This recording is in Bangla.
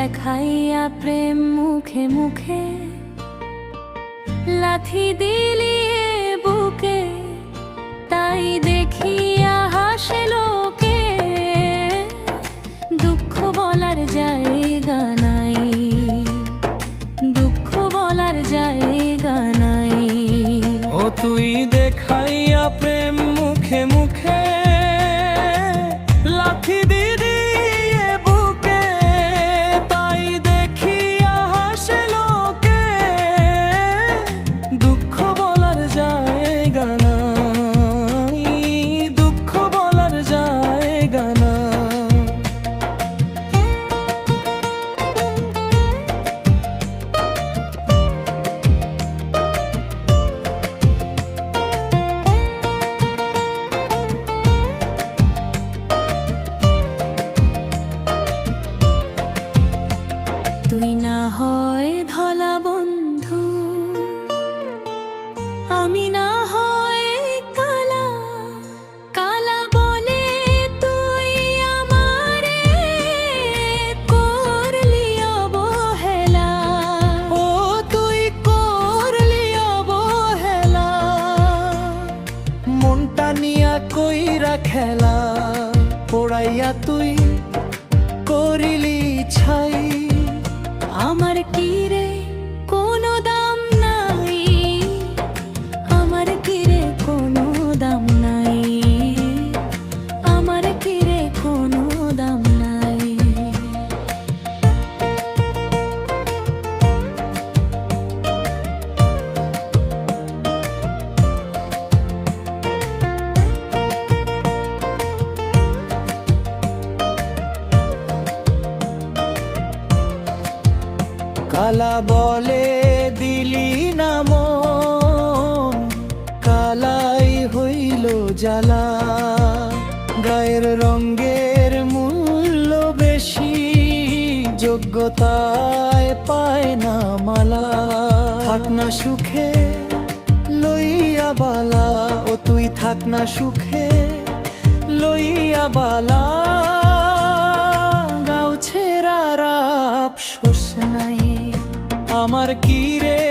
দেখাইয়া প্রেম মুখে মুখে লাথি দিলিয়ে বুকে, তাই দেখিয়া হাসে লোকে। দুঃখ বলার জায়গা নাই, দুঃখ বলার জায়গা নাই। ও তুই দেখাইয়া প্রেম মুখে মুখে লাথি দিয়ে বুকে, তাই দেখিয়া হাসে লোকে। দুঃখ বলার জায়গা নাই, দুঃখ বলার জায়গা নাই। তুই না হয় ধলা বন্ধু, আমি না হয় কালা। কালা বলে তুই আমারে করলি অবহেলা। ও তুই করলি অবহেলা, মনটা নিয়া কইরা খেলা। পোড়াইয়া তুই করিলি ছাই, আমার কি রে কোনো দাম নাই, আমার কি রে কোনো দাম নাই, আমার কি রে কোনো দাম নাই। কালা বলে দিলি না মন, কালাই হইল জ্বালা। গায়ের রঙের মূল্য বেশি, যোগ্যতায় পায় না মালা। থাক না সুখে লইয়া বালা, ও তুই থাক না সুখে লইয়া বালা। গাও ছেড়ার আফসোস নাই, আমার কি রে